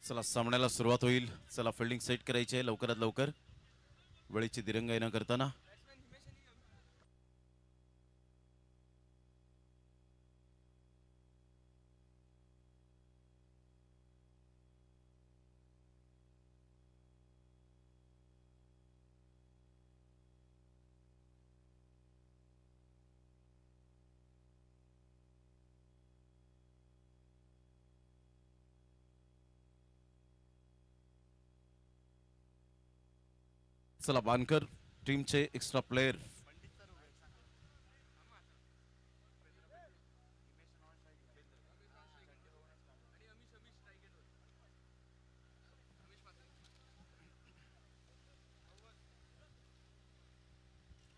चला सामन्याला सुरुवात होईल. चला फिल्डिंग सेट करायची आहे लवकरात लवकर, वेळेची दिरंगाई न करताना. चला बानकर टीमचे एक्स्ट्रा प्लेयर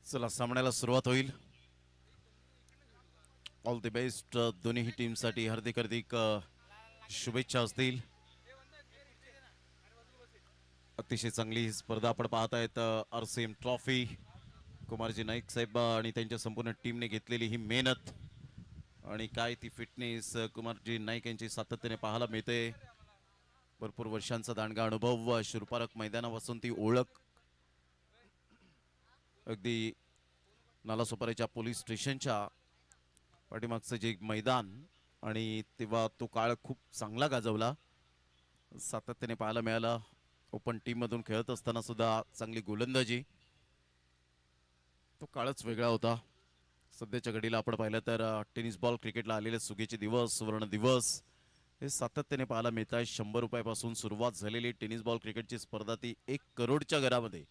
चला सामन्याला सुरुवात होईल. ऑल द बेस्ट दोन्ही टीमसाठी हार्दिक हार्दिक शुभेच्छा असतील. अतिशय चांगली ही स्पर्धा आपण पाहत आहेत. RCM ट्रॉफी कुमारजी नाईक साहेब आणि त्यांच्या संपूर्ण टीमने घेतलेली ही मेहनत आणि काय ती फिटनेस कुमारजी नाईक यांची सातत्याने पाहायला मिळते. भरपूर वर्षांचा दांडगा अनुभव, शुरपारक मैदानापासून ती ओळख, अगदी नालासोपाऱ्याच्या पोलीस स्टेशनच्या पाठीमागचं जे मैदान आणि तेव्हा तो काळ खूप चांगला गाजवला, सातत्याने पाहायला मिळाला. ओपन टीम मधून खेळत असताना सुद्धा चांगली गोलंदाजी, तो काळच वेगळा होता. सध्याच्या घडीला आपण पाहिलं तर टेनिस बॉल क्रिकेटला आलेले सुगीचे दिवस, सुवर्ण दिवस हे सातत्याने पाहायला मिळत आहे. 100 रुपयापासून सुरुवात झालेली टेनिस बॉल क्रिकेटची स्पर्धा ती 1 करोडच्या घरामध्ये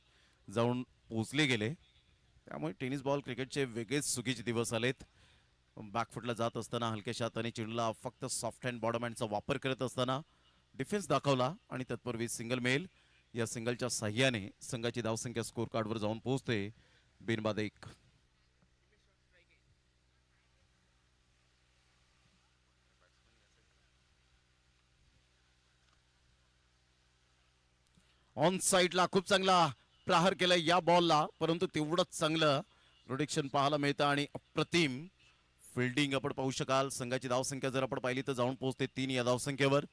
जाऊन पोहोचले गेले. त्यामुळे टेनिस बॉल क्रिकेटचे वेगळेच सुगीचे दिवस आलेत. बॅकफुटला जात असताना हलक्याशा हाताने चेंडूला फक्त सॉफ्ट हँड बॉटम हँडचा वापर करत असताना डिफेन्स दाखवला आणि तत्पूर्वी सिंगल मेल, या सिंगलच्या साह्याने संघाची धावसंख्या स्कोर कार्डवर जाऊन पोहोचते बिनबाद 1. ऑन साइडला खूप चांगला प्रहार केला या बॉलला, परंतु तेवढंच चांगलं प्रोटेक्शन पाहायला मिळतं आणि अप्रतिम फिल्डिंग आपण पाहू शकाल. संघाची धावसंख्या जर आपण पाहिली तर जाऊन पोहोचते 3 या धावसंख्येवर.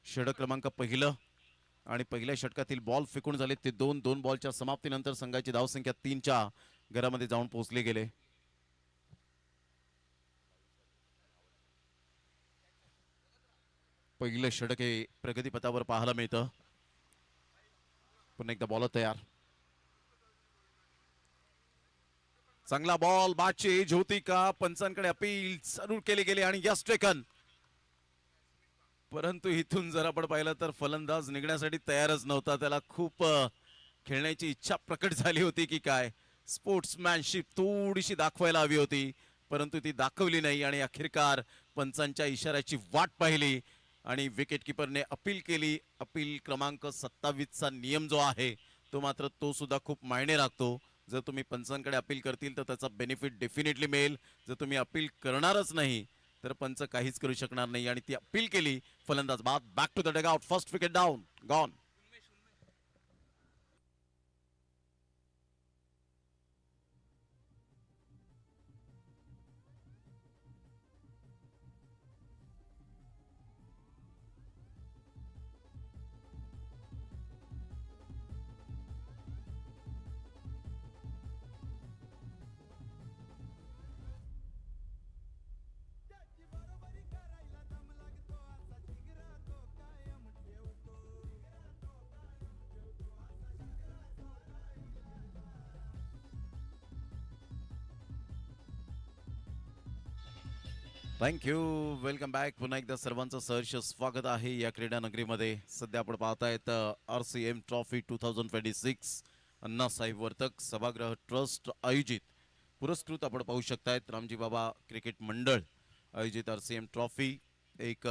षटक क्रमांक पहिलं आणि पहिल्या षटकातील बॉल फेकून झाले ते 2 बॉलच्या समाप्तीनंतर संघाची धावसंख्या 3च्या घरामध्ये जाऊन पोहोचले गेले. पहिलं षटक हे प्रगतीपथावर पाहायला मिळतं. पुन्हा एकदा बॉल तयार, चांगला बॉल, बादची एज होती का? पंचांकडे अपील जरूर केले गेले आणि यस टेकन, परंतु इथून जर आपण पाहिलं तर फलंदाज निघण्यासाठी तयारच नव्हता. त्याला खूप खेळण्याची इच्छा प्रकट झाली होती की काय, स्पोर्ट्समॅनशिप थोडीशी दाखवायला हवी होती, परंतु ती दाखवली नाही आणि अखेरकार पंचांच्या इशाऱ्याची वाट पाहिली आणि विकेट किपरने अपील केली. अपील क्रमांक 27चा नियम जो आहे तो मात्र तो सुद्धा खूप मायने राखतो. जर तुम्ही पंचांकडे अपील करतील तर त्याचा बेनिफिट डेफिनेटली मिळेल. जर तुम्ही अपील करणारच नाही तर पंच काहीच करू शकणार नाही आणि ती अपील केली. फलंदाज बाद, back to the dugout, first wicket down, gone. Thank you, welcome back. पुन्हा एकदा सर्वांचं सहर्ष स्वागत आहे या क्रीडा नगरीमध्ये. सध्या आपण पाहतायत RCM ट्रॉफी 2026 अण्णासाहेब वर्तक सभागृह ट्रस्ट आयोजित पुरस्कृत आपण पाहू शकतायत रामजी बाबा क्रिकेट मंडळ आयोजित RCM ट्रॉफी. एक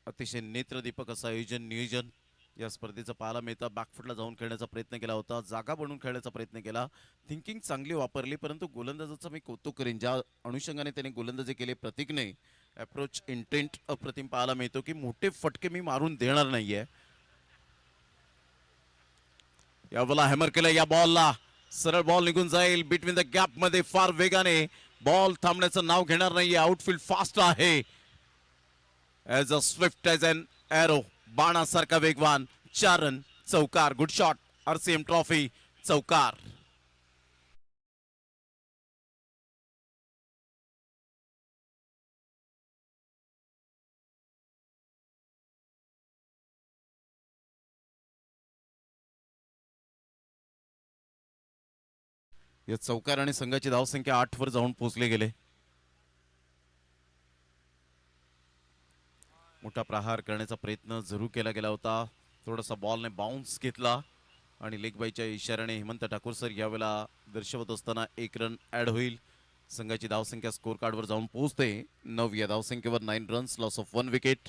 अतिशय नेत्रदीपक असं आयोजन नियोजन या स्पर्धेचं पाहायला मिळतं. बॅकफुटला जाऊन खेळण्याचा प्रयत्न केला होता, जागा बनवून खेळण्याचा प्रयत्न केला, थिंकिंग चांगली वापरली, परंतु गोलंदाजाचं मी कौतुक करेन ज्या अनुषंगाने त्याने गोलंदाजी केली. प्रतीकने अप्रोच इंटेंट अप्रतिम पाहायला मिळतो की मोठे फटके मी मारून देणार नाहीये. यावेळेला हॅमर केलं या बॉलला, सरळ बॉल निघून जाईल बिटवीन द गॅप मध्ये, फार वेगाने बॉल थांबण्याचं नाव घेणार नाहीये. आउटफील्ड फास्ट आहे. As a swift as an arrow, बाणासारखा वेगवान, 4 रन, चौकार. Good shot. RCM ट्रॉफी, चौकार. या चौकार आणि संघाची धावसंख्या 8 वर जाऊन पोहोचले गेले. मोठा प्रहार करण्याचा प्रयत्न जरूर केला गेला होता. थोडासा बॉलने बाउन्स घेतला आणि लेगबाईच्या इशाऱ्याने हेमंत ठाकूर सर यावेळेला दर्शवत असताना 1 रन ॲड होईल. संघाची धावसंख्या स्कोर कार्डवर जाऊन पोहोचते 9. या धावसंख्येवर 9 रन्स, लॉस ऑफ 1 विकेट.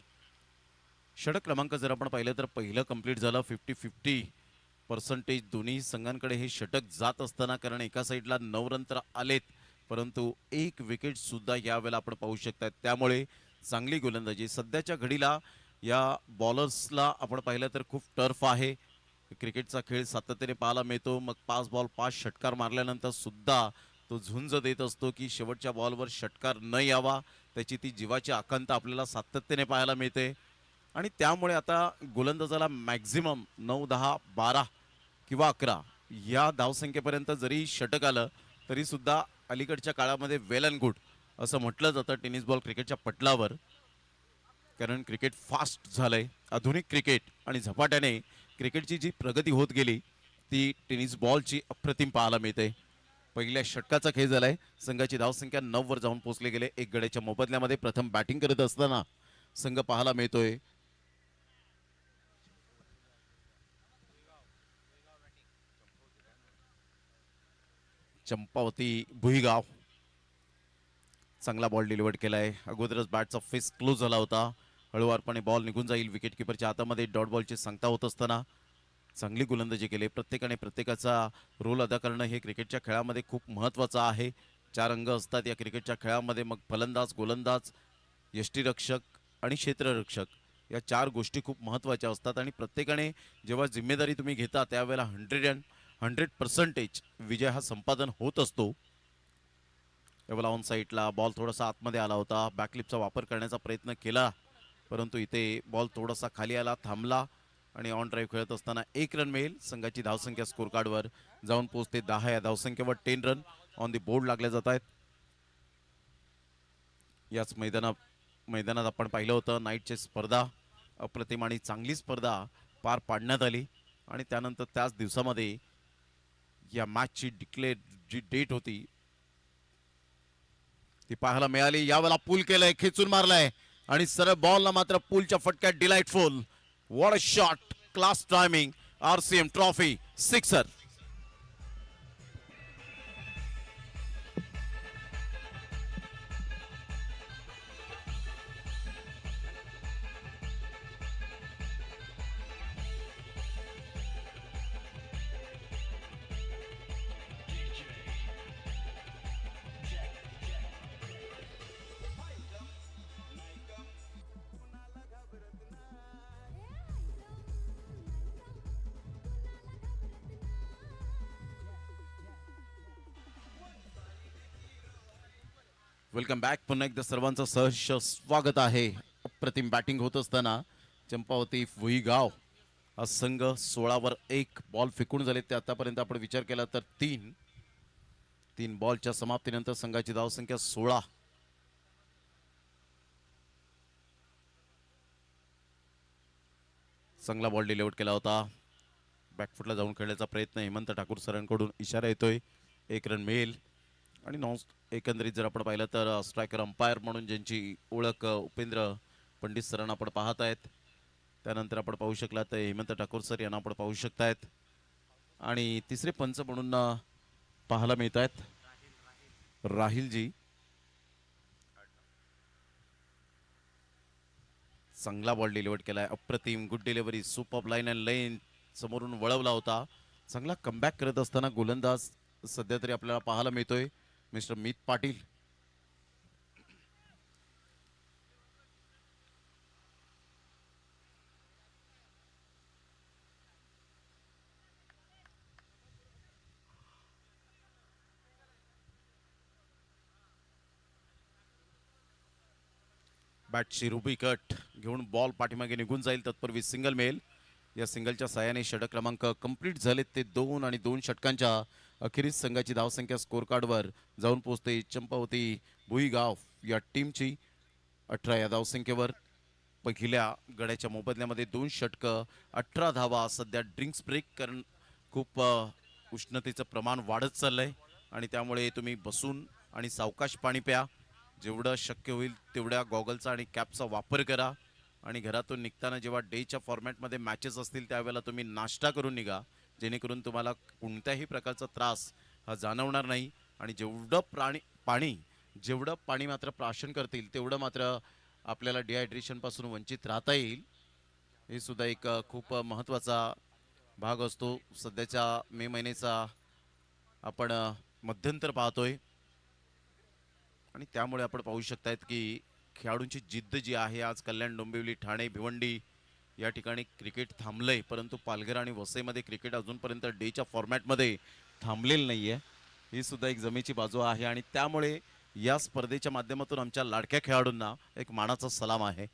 षटक क्रमांक जर आपण पाहिलं तर पहिलं कंप्लीट झालं. 50-50% दोन्ही संघांकडे हे षटक जात असताना, कारण एका साईडला 9 रन तर आलेत, परंतु एक विकेट सुद्धा यावेळेला आपण पाहू शकतात. त्यामुळे चांगली गोलंदाजी सध्याच्या घडीला या बॉलर्सला आपण पाहिलं तर खूप टर्फ आहे. क्रिकेटचा खेळ सातत्याने पाहायला मिळतो. मग 5 बॉल 5 षटकार मारल्यानंतर सुद्धा तो झुंज देत असतो की शेवटच्या बॉलवर षटकार न यावा, त्याची ती जीवाची आकांक्षा आपल्याला सातत्याने पाहायला मिळते. आणि त्यामुळे आता गोलंदाजाला मॅक्झिमम 9, 10, 12 किंवा 11 या धावसंख्येपर्यंत जरी षटक आलं तरी सुद्धा अलीकडच्या काळामध्ये वेल अँड गुड असं म्हटलं जातं टेनिस बॉल क्रिकेटच्या पटलावर. कारण क्रिकेट फास्ट झालंय, आधुनिक क्रिकेट, आणि झपाट्याने क्रिकेटची जी प्रगती होत गेली ती टेनिस बॉलची अप्रतिम पाहायला मिळते. पहिल्या षटकाचा खेळ झालाय. संघाची धावसंख्या 9 वर जाऊन पोहोचले गेले. एक गड्याच्या मोबदल्यामध्ये प्रथम बॅटिंग करत असताना संघ पाहायला मिळतोय चंपावती भुईगाव. चांगला बॉल डिलिव्हर्ड केलाय. अगोदरच बॅटचा फेस क्लोज झाला होता. हळूवारपणे बॉल निघून जाईल. विकेट किपरच्या हातामध्ये डॉट बॉलची सांगता होत असताना चांगली गोलंदाजी केली. प्रत्येकाने प्रत्येकाचा रोल अदा करणं हे क्रिकेटच्या खेळामध्ये खूप महत्त्वाचं आहे. 4 अंग असतात या क्रिकेटच्या खेळामध्ये. मग फलंदाज, गोलंदाज, यष्टीरक्षक आणि क्षेत्ररक्षक या 4 गोष्टी खूप महत्त्वाच्या असतात. आणि प्रत्येकाने जेव्हा जिम्मेदारी तुम्ही घेता त्यावेळेला 100% विजय हा संपादन होत असतो. यावेळेला ऑन साईडला बॉल थोडासा आतमध्ये आला होता. बॅकलिपचा वापर करण्याचा प्रयत्न केला, परंतु इथे बॉल थोडासा खाली आला, थांबला आणि ऑन ड्राईव्ह खेळत असताना 1 रन मिळेल. संघाची धावसंख्या स्कोर कार्डवर जाऊन पोहोचते 10. या धावसंख्येवर 10 रन ऑन दी बोर्ड लागले जात आहेत. याच मैदानात आपण पाहिलं होतं नाईटची स्पर्धा, अप्रतिम आणि चांगली स्पर्धा पार पाडण्यात आली. आणि त्यानंतर त्याच दिवसामध्ये या मॅचची डिक्लेअर जी डेट होती ती पाहायला मिळाली. यावेळेला पूल केलंय, खेचून मारलाय आणि सरळ बॉलला मात्र पूलच्या फटक्यात delightful. What a shot, class timing. RCM trophy, sixer. Welcome back. पुन्हा एकदा सर्वांचं सहर्ष स्वागत आहे. अप्रतिम बॅटिंग होत असताना चंपावती भुईगाव हा संघ 16 वर 1 बॉल फेकून झाले. ते आतापर्यंत आपण विचार केला तर 3 बॉलच्या समाप्तीनंतर संघाची धावसंख्या 16. चांगला बॉल डिलिव्हर्ड केला होता. बॅकफुटला जाऊन खेळण्याचा प्रयत्न हेमंत ठाकूर सरांकडून इशारा येतोय. 1 रन मिळेल. आणि एकंदरीत जर आपण पाहिलं तर स्ट्रायकर अंपायर म्हणून ज्यांची ओळख उपेंद्र पंडित सरांना आपण पाहत आहेत. त्यानंतर आपण पाहू शकला तर हेमंत ठाकूर सर यांना आपण पाहू शकतायत. आणि तिसरे पंच म्हणून पाहायला मिळत आहेत राहिलजी. चांगला बॉल डिलिव्हर्ड केलाय. अप्रतिम, good delivery, super line and length, समोरून वळवला होता. चांगला कमबॅक करत असताना गोलंदाज सध्या तरी आपल्याला पाहायला मिळतोय मिस्टर मीत पाटील. बॅटची रुबी कट घेऊन बॉल पाठीमागे निघून जाईल, तत्पूर्वी सिंगल मिळेल. या सिंगलच्या साहाय्याने षटक क्रमांक कंप्लीट झालेत ते 2 आणि 2 षटकांच्या अखेरीस संघाची धावसंख्या स्कोर कार्डवर जाऊन पोहोचते चंपावती भुईगाव या टीमची 18 या धावसंख्येवर. पहिल्या गड्याच्या मोबदल्यामध्ये 2 षटकं 18 धावा. सध्या ड्रिंक्स ब्रेक कारण खूप उष्णतेचं प्रमाण वाढत चाललंय आणि त्यामुळे तुम्ही बसून आणि सावकाश पाणी प्या. जेवढं शक्य होईल तेवढ्या गॉगलचा आणि कॅपचा वापर करा आणि घरातून निघताना जेव्हा डेच्या फॉर्मॅटमध्ये मॅचेस असतील त्यावेळेला तुम्ही नाश्ता करून निघा, जेणेकरून तुम्हाला कोणत्याही प्रकारचा त्रास हा जाणवणार नाही. आणि जेवढं पाणी मात्र प्राशन करतील तेवढं मात्र आपल्याला डिहायड्रेशनपासून वंचित राहता येईल. हे सुद्धा एक खूप महत्त्वाचा भाग असतो. सध्याच्या मे महिन्याचा आपण मध्यंतर पाहतोय आणि त्यामुळे आपण पाहू शकतायत की खेळाडूंची जिद्द जी आहे. आज कल्याण, डोंबिवली, ठाणे, भिवंडी या ठिकाणी क्रिकेट थांबलंय, परंतु पालघर आणि वसईमध्ये क्रिकेट अजूनपर्यंत डेच्या फॉर्मॅटमध्ये थांबलेलं नाहीये. ही सुद्धा एक जमेची बाजू आहे आणि त्यामुळे या स्पर्धेच्या माध्यमातून आमच्या लाडक्या खेळाडूंना एक मानाचा सलाम आहे.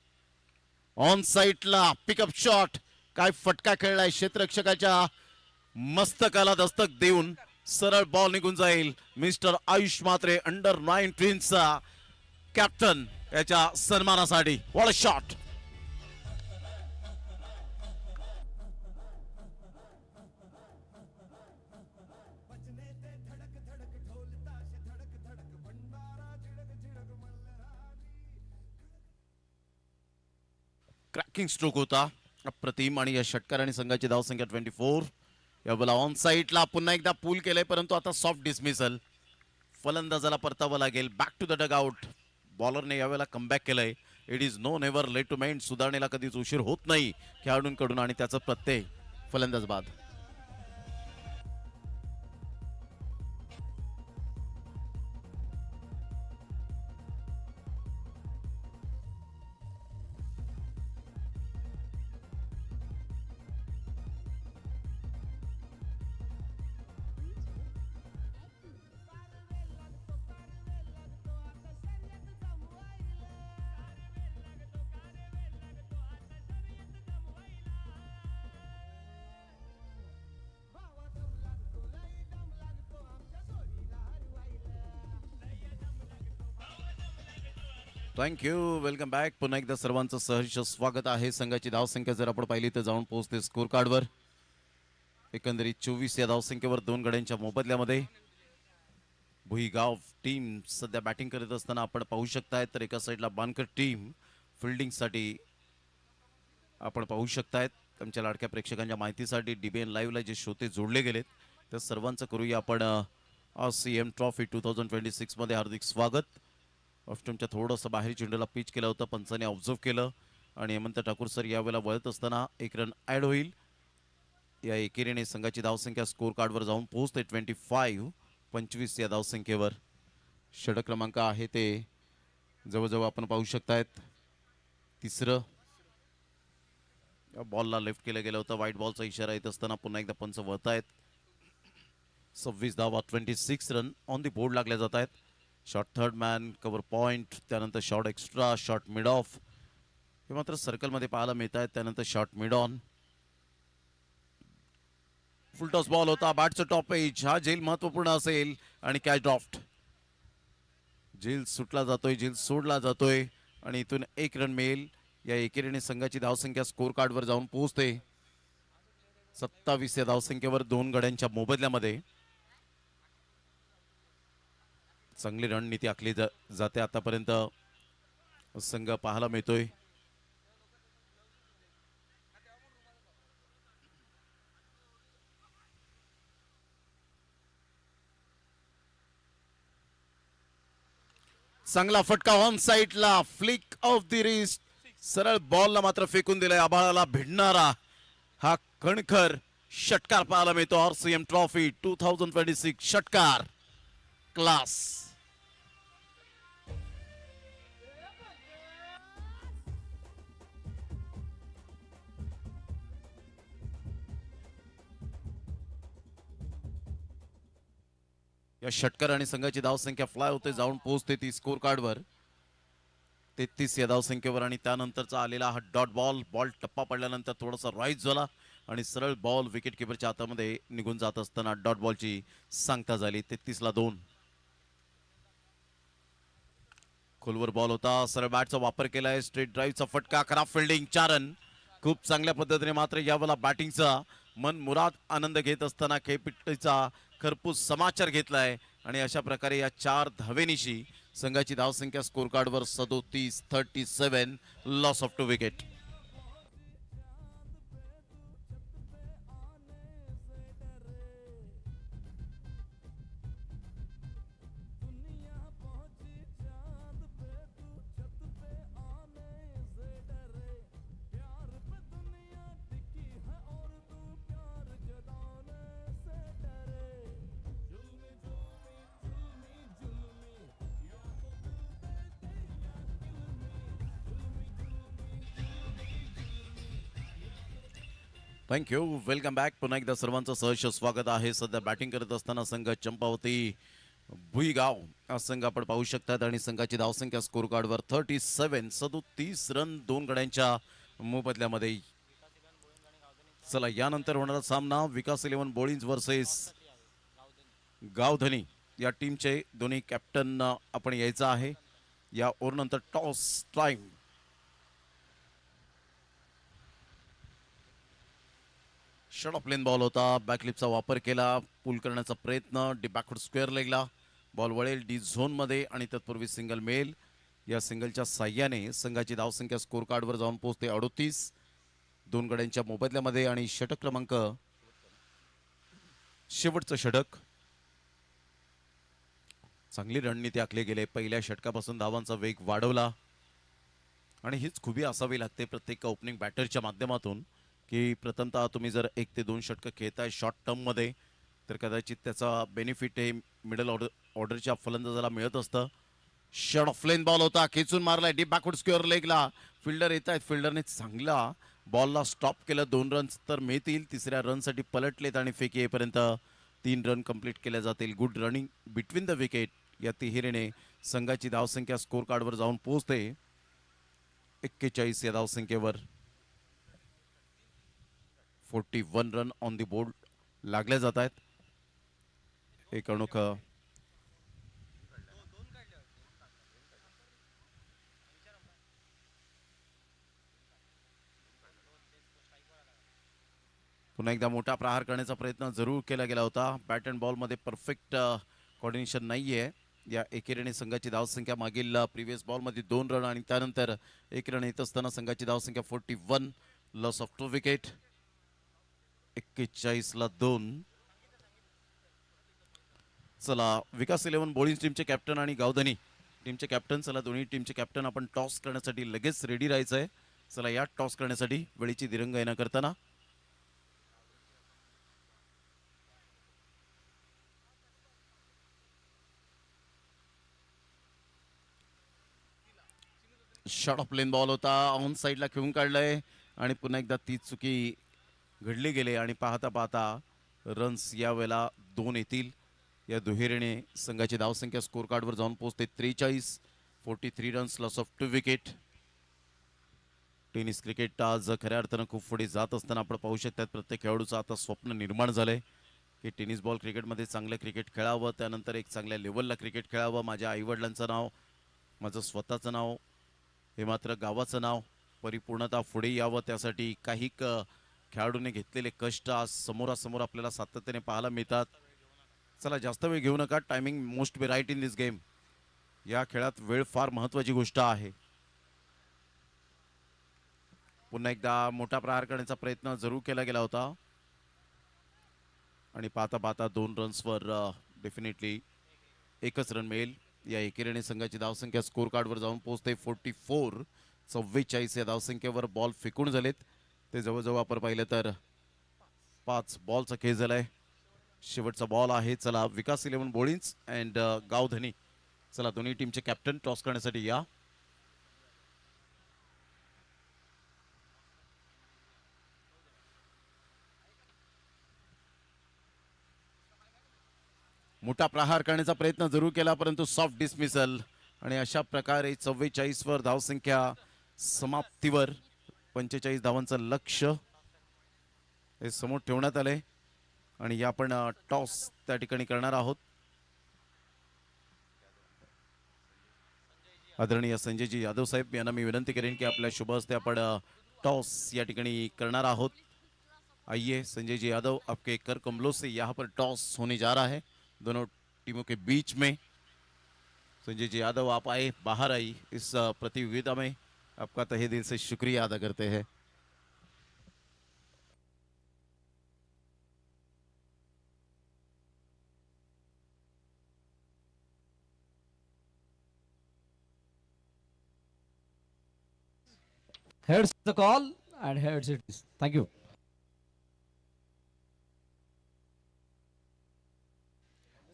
ऑन साईडला पिकअप शॉट, काय फटका खेळलाय क्षेत्ररक्षकाच्या मस्तकाला दस्तक देऊन सरळ बॉल निघून जाईल. मिस्टर आयुष मात्रे अंडर-19चा कॅप्टन याच्या सन्मानासाठी. What a shot. Cracking stroke होता अप्रतिम आणि या षटकाराने संघाची धावसंख्या 24. या बोला ऑन साईडला पुन्हा एकदा पूल केलंय, परंतु आता सॉफ्ट डिसमिसल. फलंदाजाला परतावं लागेल. Back to the dugout. बॉलरने यावेळेला कमबॅक केलंय. It is no never late to mend. सुधारणेला कधीच उशीर होत नाही खेळाडूंकडून आणि त्याचं प्रत्यय फलंदाज बाद. थँक्यू. Welcome back. पुन्हा एकदा सर्वांचं सहर्ष स्वागत आहे. संघाची धावसंख्या जर आपण पाहिली तर जाऊन पोहोचते स्कोर कार्डवर एकंदरीत 24 या धावसंख्येवर 2 गड्यांच्या मोबदल्यामध्ये. भुईगाव टीम सध्या बॅटिंग करत असताना आपण पाहू शकताय, तर एका साईडला बानकर टीम फिल्डिंगसाठी आपण पाहू शकतायत. आमच्या लाडक्या प्रेक्षकांच्या माहितीसाठी DBN लाईव्हला जे श्रोते जोडले गेलेत त्या सर्वांचं करूया आपण RCM ट्रॉफी 2026 मध्ये हार्दिक स्वागत. ऑफ्टमच्या थोडंसं बाहेर चेंडूला पिच केलं होतं, पंचाने ऑब्झर्व केलं आणि हेमंत ठाकूर सर यावेळेला वळत असताना 1 रन ॲड होईल. या एकेरीने संघाची धावसंख्या स्कोर कार्डवर जाऊन पोहोचते 25 या धावसंख्येवर. षटक क्रमांक आहे ते जवळजवळ आपण पाहू शकतायत 3रं. बॉलला लेफ्ट केलं गेलं होतं. व्हाईट बॉलचा इशारा येत असताना पुन्हा एकदा पंच वळतायत. 26 धावा, 26 रन ऑन दी बोर्ड लागल्या जात आहेत. Shot third man, cover point, त्यानंतर shot extra, shot mid off हे मात्र सर्कलमध्ये पाहायला मिळत आहेत. त्यानंतर shot mid on. Full toss ball होता. बॅटचं टॉप एज. हा झेल महत्वपूर्ण असेल आणि कॅच ड्रॉफ्ट. झेल सुटला जातोय, झेल सोडला जातोय आणि इथून 1 रन मिळेल. या एकेरीने संघाची धावसंख्या स्कोर कार्डवर जाऊन पोहोचते 27 या धावसंख्येवर 2 गड्यांच्या मोबदल्यामध्ये. चांगली रणनीती आखली जाते आतापर्यंत संघ पाहायला मिळतोय. चांगला फटका ऑन साईडला, फ्लिक ऑफ द रिस्ट. सरळ बॉलला मात्र फेकून दिलाय. आभाळाला भिडणारा हा कणखर षटकार पाहायला मिळतो. RCM ट्रॉफी 2026 षटकार क्लास. या षटकार आणि संघाची धावसंख्या फ्लाय होते, जाऊन पोहोचते ती स्कोर कार्डवर 33 या धावसंख्येवर आणि त्यानंतरचा आलेला हा डॉट बॉल टप्पा पडल्यानंतर थोडासा राईज झाला आणि सरळ बॉल विकेट किपरच्या हातामध्ये निघून जात असताना डॉट बॉलची सांगता झाली. 33 ला 2. खोलवर बॉल होता, सरळ बॅटचा वापर केलाय, स्ट्रेट ड्राईव्हचा फटका, खराब फिल्डिंग, 4 रन. खूप चांगल्या पद्धतीने मात्र यावेळेला बॅटिंगचा मन मुराद आनंद घेत असताना खेळपट्टीचा खरपूस समाचार घेतलाय आणि अशा प्रकारे या 4 धावेनिशी संघाची धावसंख्या स्कोर कार्डवर 37 loss of 2 wicket. Thank you. Welcome back. पुन्हा एकदा सर्वांचं सहर्ष स्वागत आहे. सध्या बॅटिंग करत असताना संघ चंपावती भुईगाव हा संघ आपण पाहू शकतात आणि संघाची धावसंख्या स्कोर कार्डवर 37 रन 2 गड्यांच्या मोबदल्यामध्ये. चला यानंतर होणारा सामना विकास 11 बोळींज वर्सेस गावधनी या टीमचे दोन्ही कॅप्टन आपण यायचं आहे. या ओव्हरनंतर toss time. Short of length ball होता, बॅकलिपचा वापर केला, पुल करण्याचा प्रयत्न, डी बॅकवर्ड स्क्वेअर लेगला बॉल वळेल डी झोनमध्ये आणि तत्पूर्वी सिंगल मेल. या सिंगलच्या साह्याने संघाची धावसंख्या स्कोर कार्डवर जाऊन पोहोचते 38 2 गड्यांच्या मोबदल्यामध्ये आणि षटक क्रमांक शेवटचं षटक. चांगली रणनीती आखली गेले. पहिल्या षटकापासून धावांचा वेग वाढवला आणि हीच खूबी असावी लागते प्रत्येक ओपनिंग बॅटरच्या माध्यमातून की प्रथमतः तुम्ही जर 1 ते 2 षटकं खेळताय शॉर्ट टर्ममध्ये तर कदाचित त्याचा बेनिफिट हे मिडल ऑर्डरच्या फलंदाजाला मिळत असतं. शॉर्ट ऑफ लेन बॉल होता, खेचून मारलाय डीप बॅकवर्ड स्क्वेअर लेगला. फिल्डर येत आहेत, फिल्डरने चांगला बॉलला स्टॉप केलं. 2 रन्स तर मिळतील. तिसऱ्या रनसाठी पलटलेत आणि फेकी येईपर्यंत 3 रन कंप्लीट केल्या जातील. Good running between the wicket या तिहेरीने संघाची धावसंख्या स्कोर कार्डवर जाऊन पोहोचते 41 या धावसंख्येवर. 41 रन ऑन दी बोर्ड लागल्या जात आहेत. एक अनोखं पुन्हा एकदा मोठा प्रहार करण्याचा प्रयत्न जरूर केला गेला होता. बॅट अँड बॉलमध्ये परफेक्ट कॉर्डिनेशन नाही आहे. या एकेरीने संघाची धावसंख्या मागील प्रिव्हियस बॉलमध्ये 2 रन आणि त्यानंतर 1 रन येत असताना संघाची धावसंख्या 41 लॉस ऑफ 2 विकेट. 41 ला 2. चला विकास 11 बोळींज टीमचे कॅप्टन आणि गावधनी टीमचे कॅप्टन, चला दोन्ही टीमचे कॅप्टन आपण टॉस करण्यासाठी लगेच रेडी राहायचं आहे. चला या टॉस करण्यासाठी वेळीची दिरंगाई न करताना शॉर्ट ऑफ लेन बॉल होता, ऑन साईडला खेळून काढलंय आणि पुन्हा एकदा तीच चुकी घडली गेली आणि पाहता पाहता रन्स यावेळेला 2 येतील. या दुहेरीने संघाची धावसंख्या स्कोर कार्डवर जाऊन पोहोचते 43 runs loss of 2 wicket. Tennis cricket आज खऱ्या अर्थानं खूप पुढे जात असताना आपण पाहू शकतात प्रत्येक खेळाडूचं आता स्वप्न निर्माण झालंय की टेनिस बॉल क्रिकेटमध्ये चांगलं क्रिकेट खेळावं, त्यानंतर एक चांगल्या लेवलला क्रिकेट खेळावं. माझ्या आईवडिलांचं नाव, माझं स्वतःचं नाव, हे मात्र गावाचं नाव परिपूर्णता पुढे यावं त्यासाठी काही खेळाडूंनी घेतलेले कष्ट आज समोरासमोर आपल्याला सातत्याने पाहायला मिळतात. चला जास्त वेळ घेऊ नका. Timing must be right in this game. या खेळात वेळ फार महत्त्वाची गोष्ट आहे. पुन्हा एकदा मोठा प्रहार करण्याचा प्रयत्न जरूर केला गेला होता आणि पाहता पाहता 2 रन्सवर डेफिनेटली एकच रन मिळेल. या एकेरीने संघाची धावसंख्या स्कोर कार्डवर जाऊन पोहोचते 44 या धावसंख्येवर. बॉल फेकून झालेत ते जवळजवळ आपण पाहिलं तर 5 बॉलचा खेळ झालाय. शेवटचा बॉल आहे. चला विकास 11 बोळींज अँड गावधनी, चला दोन्ही टीमचे कॅप्टन टॉस करण्यासाठी या. मोठा प्रहार करण्याचा प्रयत्न जरूर केला परंतु सॉफ्ट डिसमिसल. आणि अशा प्रकारे 44 वर धावसंख्या समाप्तीवर 45 धावांचं लक्ष्य हे समोर ठेवण्यात आले आणि या आपण टॉस त्या ठिकाणी करणार आहोत. आदरणीय संजयजी यादव साहेब यांना मी विनंती करेन की आपल्या शुभ हस्ते आपण टॉस या ठिकाणी करणार आहोत. आइए संजय जी यादव, आपके कर कमलों से यहाँ पर टॉस होने जा रहा है दोनों टीमों के बीच में. संजय जी यादव आप आए, बाहर आई इस प्रतियोगिता में, आपका तहे दिल से शुक्रिया अदा करते हैं. Here's the call and here's it is. Thank you.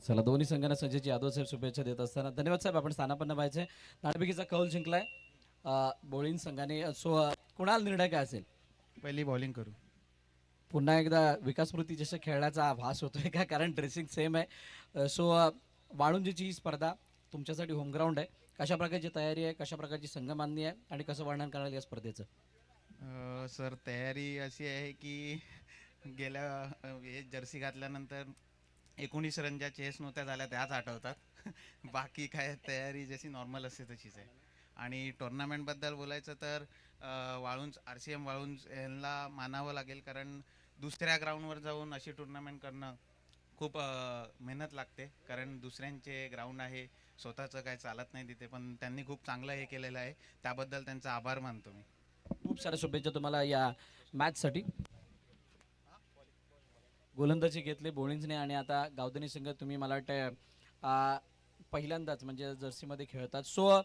चला दोन्ही संघांना संजयजी यादव साहेब शुभेच्छा देत असताना धन्यवाद साहेब. आपण स्थानापन्न व्हायचे. नाणेफेकीचा कौल जिंकलाय बोळीन संघाने. सो कुणाल निर्णय काय असेल? पहिली बॉलिंग करू. पुन्हा एकदा विकास स्मृती जसं खेळण्याचा भास होतोय का? कारण ड्रेसिंग सेम आहे. सो वाळुंजीची ही स्पर्धा तुमच्यासाठी होम ग्राउंड आहे. कशा प्रकारची तयारी आहे, कशा प्रकारची संघमांनी आहे आणि कसं वर्णन कराल या स्पर्धेचं? सर तयारी अशी आहे की गेल्या हे जर्सी घातल्यानंतर 19 रन ज्या चेस नव्हत्या झाल्या त्याच आठवतात. बाकी काय तयारी जशी नॉर्मल असते तशीच आहे. आणि टुर्नामेंटबद्दल बोलायचं तर वाळुंज RCM वाळुंज यांना मानावं लागेल, कारण दुसऱ्या ग्राउंडवर जाऊन अशी टुर्नामेंट करणं खूप मेहनत लागते, कारण दुसऱ्यांचे ग्राउंड आहे, स्वतःचं काय चालत नाही तिथे. पण त्यांनी खूप चांगलं हे केलेलं आहे, त्याबद्दल त्यांचा आभार मानतो मी. खूप साऱ्या शुभेच्छा तुम्हाला या मॅचसाठी. गोलंदाजी घेतले बोळिंजने आणि आता गावधनी संघ तुम्ही मला वाटतं पहिल्यांदाच म्हणजे जर्सीमध्ये खेळतात. सो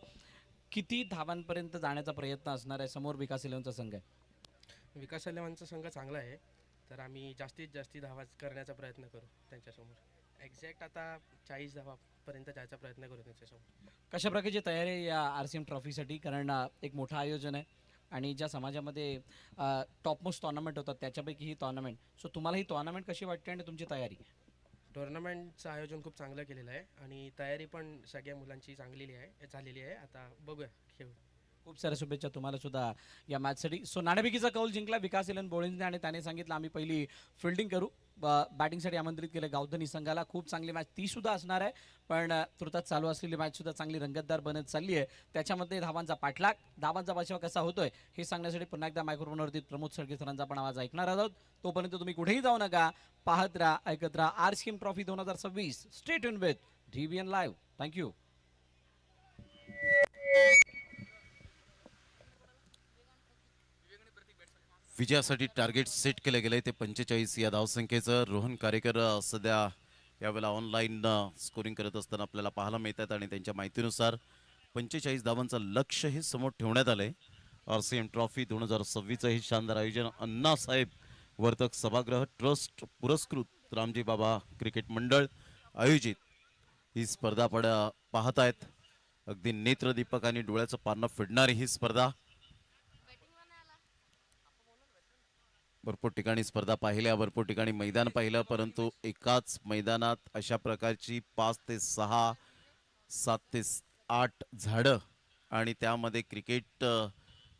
किती धावांपर्यंत जाण्याचा प्रयत्न असणार आहे? समोर विकास इलेव्हनचा संघ आहे. विकास इलेव्हनचा संघ चांगला आहे, तर आम्ही जास्तीत जास्त धावा करण्याचा प्रयत्न करू त्यांच्यासमोर. एक्झॅक्ट आता 40 धावापर्यंत जायचा प्रयत्न करू त्यांच्यासमोर. कशा प्रकारची तयारी आहे या RCM ट्रॉफीसाठी? कारण एक मोठं आयोजन आहे आणि ज्या समाजामध्ये टॉपमोस्ट टॉर्नामेंट होतात त्याच्यापैकी ही टॉर्नामेंट. सो तुम्हाला ही टॉर्नामेंट कशी वाटते आणि तुमची तयारी? टुर्नामेंटचं आयोजन खूप चांगलं केलेलं आहे आणि तयारी पण सगळ्या मुलांची चांगलेली आहे झालेली आहे. आता बघूया खेळू. खूप साऱ्या शुभेच्छा तुम्हाला सुद्धा या मॅचसाठी. सो नाणेफेकीचा कौल जिंकला विकास इलेव्हन बोळिंजने आणि त्याने सांगितलं आम्ही पहिली फिल्डिंग करू. बॅटिंगसाठी आमंत्रित केलं गावधनी संघाला. खूप चांगली मॅच ती सुद्धा असणार आहे, पण तुर्तास चालू असलेली मॅच सुद्धा चांगली रंगतदार बनत चालली आहे. त्याच्यामध्ये धावांचा पाठलाग, धावांचा बचाव कसा होतोय हे सांगण्यासाठी पुन्हा एकदा मायक्रोफोनवरती प्रमोद सळगे सरांचा आपण आवाज ऐकणार आहोत. तोपर्यंत तुम्ही कुठेही जाऊ नका, पाहत राहा, ऐकत राहा RCM trophy 2026. Stay tune with TVN live. Thank you. विजयासाठी टार्गेट सेट केले गेले ते 45 या धावसंख्येचं. रोहन कारेकर सध्या यावेळेला ऑनलाईन स्कोरिंग करत असताना आपल्याला पाहायला मिळतात आणि त्यांच्या माहितीनुसार 45 धावांचं लक्ष्य हे समोर ठेवण्यात आलंय. RCM ट्रॉफी 2026 हे शानदार आयोजन अण्णासाहेब वर्तक सभागृह ट्रस्ट पुरस्कृत रामजी बाबा क्रिकेट मंडळ आयोजित ही स्पर्धा आपण पाहतायत. अगदी नेत्रदीपक आणि डोळ्याचं पारणं फिरणारी ही स्पर्धा. भरपूर ठिकाणी स्पर्धा पाहिल्या, भरपूर ठिकाणी मैदान पाहिलं, परंतु एकाच मैदानात अशा प्रकारची 5 ते 6, 7 ते 8 झाडं आणि त्यामध्ये क्रिकेट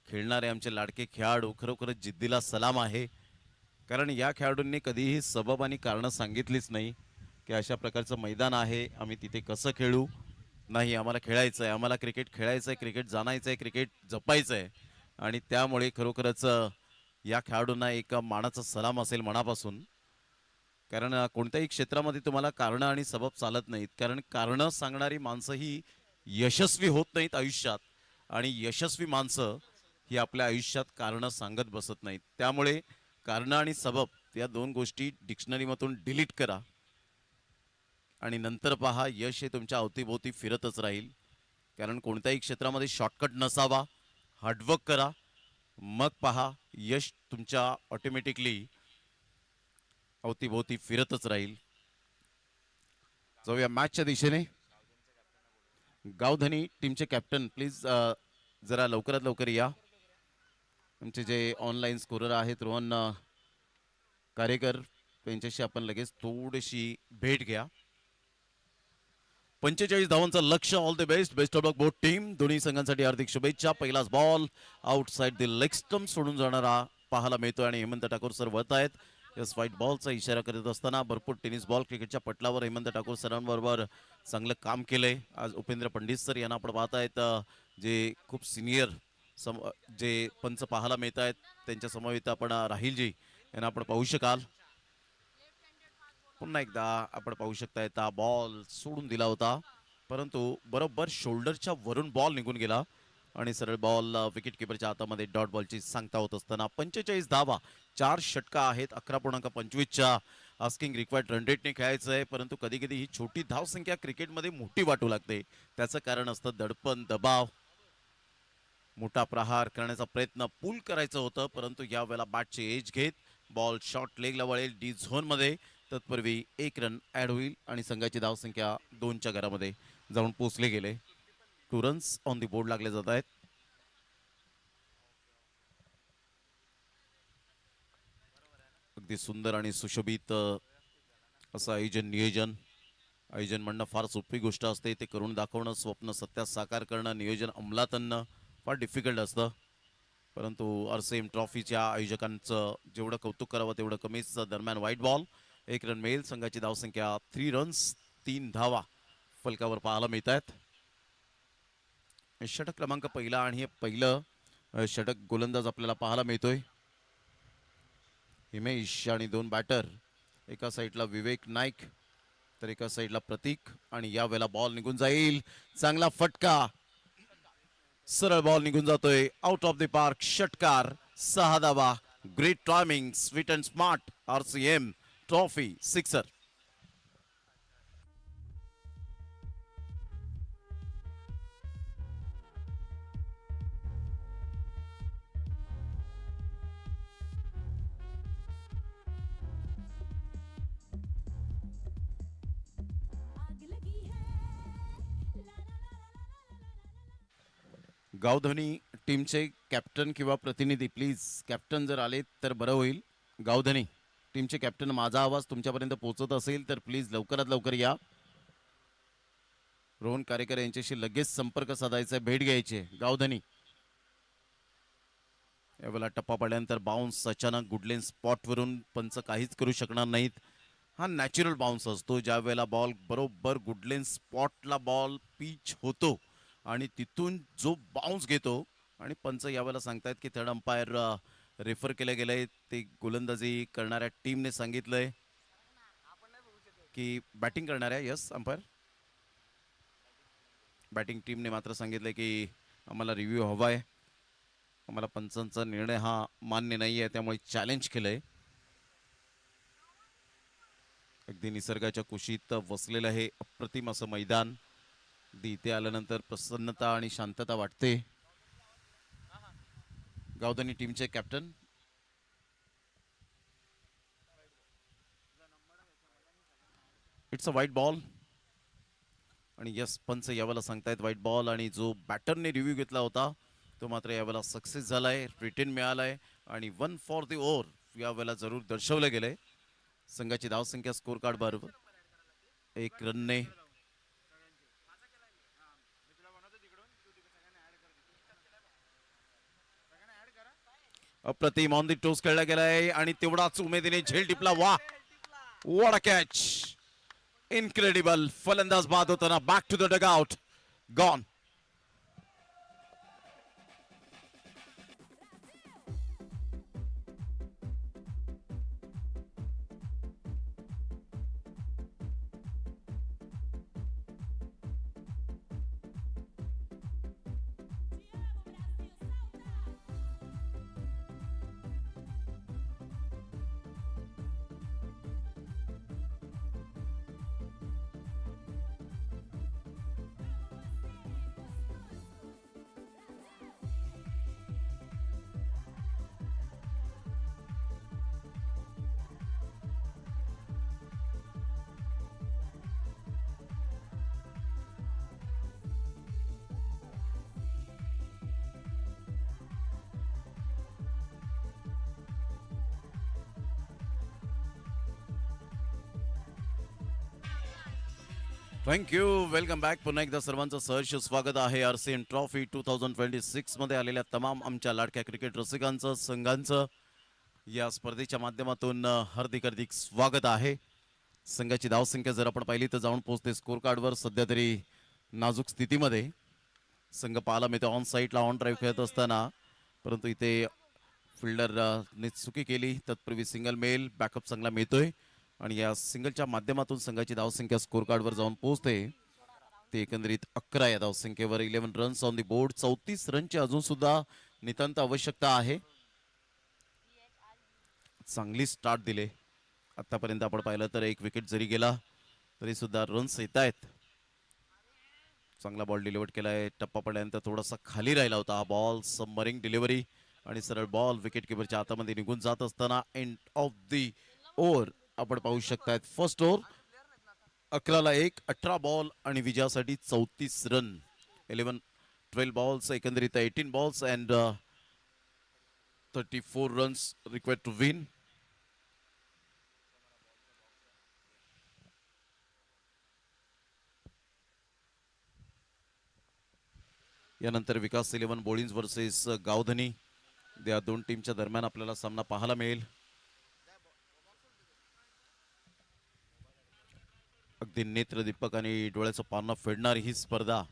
खेळणारे आमचे लाडके खेळाडू, खरोखरच जिद्दीला सलाम आहे. कारण या खेळाडूंनी कधीही सबब आणि कारणं सांगितलीच नाही की अशा प्रकारचं मैदान आहे, आम्ही तिथे कसं खेळू. नाही, आम्हाला खेळायचं आहे, आम्हाला क्रिकेट खेळायचं आहे, क्रिकेट जाणायचं आहे, क्रिकेट जपायचं आहे. आणि त्यामुळे खरोखरच या खेळाडूंना एक मानाचा सलाम असेल मनापासून. कारण कोणत्याही क्षेत्रामध्ये तुम्हाला कारणं आणि सबब चालत नाहीत, कारण कारणं सांगणारी माणसं ही यशस्वी होत नाहीत आयुष्यात, आणि यशस्वी माणसं ही आपल्या आयुष्यात कारणं सांगत बसत नाहीत. त्यामुळे कारणं आणि सबब या दोन गोष्टी डिक्शनरीमधून डिलीट करा आणि नंतर पहा, यश हे तुमच्या अवतीभोवती फिरतच राहील. कारण कोणत्याही क्षेत्रामध्ये शॉर्टकट नसावा, हार्डवर्क करा, मग पहा यश तुमच्या ऑटोमॅटिकली अवतीभोवती फिरतच राहील. जाऊया मॅचच्या दिशेने. गावधनी टीमचे कॅप्टन प्लीज जरा लवकरात लवकर या. तुमचे जे ऑनलाईन स्कोरर आहेत रोहन कारेकर, त्यांच्याशी आपण लगेच थोडीशी भेट घ्या. 45 धावांचं लक्ष. All the best, best of luck both team. दोन्ही संघांसाठी हार्दिक शुभेच्छा. पहिलाच ball outside the leg stump सोडून जाणारा पाहायला मिळतोय आणि हेमंत ठाकूर सर वळत आहेत. यस, व्हाईट बॉलचा इशारा करत असताना भरपूर टेनिस बॉल क्रिकेटच्या पटलावर हेमंत ठाकूर सरांबरोबर चांगलं काम केलंय. आज उपेंद्र पंडित सर यांना आपण पाहत आहेत, जे खूप सिनियर जे पंच पाहायला मिळत आहेत. त्यांच्या समवेत आपण राहीलजी यांना आपण पाहू शकाल. पुन्हा एकदा आपण पाहू शकता हा बॉल सोडून दिला होता, परंतु बरोबर शोल्डरच्या वरून बॉल निघून गेला आणि सरळ बॉल विकेट किपरच्या हातामध्ये डॉट बॉलची सांगता होत असताना 45 धावा, 4 षटका आहेत. 11.25च्या आस्किंग रिक्वायर्ड रन रेटने खेळायचं आहे, परंतु कधी कधी ही छोटी धावसंख्या क्रिकेटमध्ये मोठी वाटू लागते. त्याचं कारण असतं दडपण, दबाव. मोठा प्रहार करण्याचा प्रयत्न पूल करायचं होतं, परंतु यावेळेला बॅटची एज घेत बॉल शॉर्ट लेगला वळेल डी झोनमध्ये. तत्पूर्वी 1 रन ऍड होईल आणि संघाची धावसंख्या 2च्या घरामध्ये जाऊन पोचले गेले. 2 रन्स ऑन दी बोर्ड लागले जात आहेत. अगदी सुंदर आणि सुशोभित असं नियोजन म्हणणं फार सोपी गोष्ट असते. ते करून दाखवणं, स्वप्न सत्यात साकार करणं, नियोजन अंमलात आणणं फार डिफिकल्ट असतं. परंतु RCM ट्रॉफीच्या आयोजकांचं जेवढं कौतुक करावं तेवढं कमीच. दरम्यान व्हाईट बॉल, 1 रन मिळेल. संघाची धावसंख्या 3 रन्स, 3 धावा फलकावर पाहायला मिळत आहेत. षटक क्रमांक पहिला आणि हे पहिलं षटक गोलंदाज आपल्याला पाहायला मिळतोय. हिमेश आणि 2 बॅटर, एका साईडला विवेक नाईक तर एका साईडला प्रतीक. आणि यावेळेला बॉल निघून जाईल. चांगला फटका, सरळ बॉल निघून जातोय आउट ऑफ द पार्क. षटकार, 6 धावा. Great timing, sweet and smart. RCM trophy sixer. Gavdhani टीमचे कॅप्टन किंवा प्रतिनिधी, प्लीज कॅप्टन जर आले तर बरं होईल. गावधनी टीमचे कॅप्टन, माझा आवाज तुमच्यापर्यंत पोहोचत असेल तर प्लीज लवकरात लवकर या. रोहन कारेकर यांच्याशी लगेच संपर्क साधायचा, भेट घ्यायची आहे. गावधनी, यावेळेला टप्पा पडल्यानंतर बाउन्स अचानक गुडलेन स्पॉटवरून पंच काहीच करू शकणार नाहीत. हा नॅचरल बाउन्स असतो. ज्या वेळेला बॉल बरोबर गुडलेन स्पॉटला बॉल पिच होतो आणि तिथून जो बाउन्स घेतो आणि पंच यावेळेला सांगतायत की थर्ड अंपायर रेफर केलं गेलंय. ते गोलंदाजी करणाऱ्या टीमने सांगितलंय की बॅटिंग करणाऱ्या, यस अंपायर, बॅटिंग टीमने मात्र सांगितलंय की आम्हाला रिव्ह्यू हवा आहे, आम्हाला पंचांचा निर्णय हा मान्य नाही आहे, त्यामुळे चॅलेंज केलंय. अगदी निसर्गाच्या कुशीत वसलेलं हे अप्रतिम असं मैदान. इथे आल्यानंतर प्रसन्नता आणि शांतता वाटते. गावधनी टीमचे captain, it's a white ball. आणि यस, पंच यावेळेला सांगतायत व्हाईट बॉल. आणि जो बॅटरने रिव्ह्यू घेतला होता तो मात्र यावेळेला सक्सेस झालाय, रिटर्न मिळालाय आणि 1 फॉर द ओव्हर यावेळेला जरूर दर्शवलं गेलंय. संघाची धावसंख्या स्कोर कार्ड बरोबर 1 रनने. अप्रतिम ऑन द टोस खेळला गेलाय आणि तेवढाच उमेदीने झेल टिपला. वा, व्हॉट अ कॅच, इनक्रेडिबल. फलंदाज बाद होताना back to the dugout, gone. Thank you. Welcome back. पुन्हा एकदा सर्वांचं सहर्ष स्वागत आहे आरसीएन ट्रॉफी 2026 मध्ये आलेल्या तमाम आमच्या लाडक्या क्रिकेट रसिकांचं संघांचं या स्पर्धेच्या माध्यमातून हार्दिक हार्दिक स्वागत आहे. संघाची धावसंख्या जर आपण पाहिली तर जाऊन पोहोचते स्कोर कार्डवर सध्या तरी नाजूक स्थितीमध्ये. संघ पाहायला मिळतो ऑन साईडला ऑन ड्राईव्ह खेळत असताना, परंतु इथे फिल्डर ने चुकी केली. तत्पूर्वी सिंगल मेल बॅकअप चांगला मिळतोय आणि या सिंगलच्या माध्यमातून संघाची धावसंख्या स्कोर कार्डवर जाऊन पोहोचते. ते एकंदरीत 11 या धावसंख्येवर 11 रन्स ऑन दी बोर्ड. 34 रनची अजून सुद्धा नितांत आवश्यकता आहे. चांगली स्टार्ट दिले आतापर्यंत. आपण पाहिलं तर एक विकेट जरी गेला तरी सुद्धा रन्स येत आहेत. चांगला बॉल डिलिव्हर केलाय. टप्पा पडल्यानंतर थोडासा खाली राहिला होता हा बॉल. सबमरिंग डिलिव्हरी आणि सरळ बॉल विकेट किपरच्या हातामध्ये निघून जात असताना एंड ऑफ दी ओव्हर आपण पाहू शकतायत. फर्स्ट ओव्हर 11ला 1, 18 बॉल आणि विजयासाठी 34 रन. 12 बॉल्स एकंदरीत 18 balls and 34 runs required to win. यानंतर विकास 11 बॉलिंग वर्सेस गावधनी या दोन टीमच्या दरम्यान आपल्याला सामना पाहायला मिळेल. अगदी नेत्रदीपक आणि डोळ्याचं पारणं फेडणारी ही स्पर्धा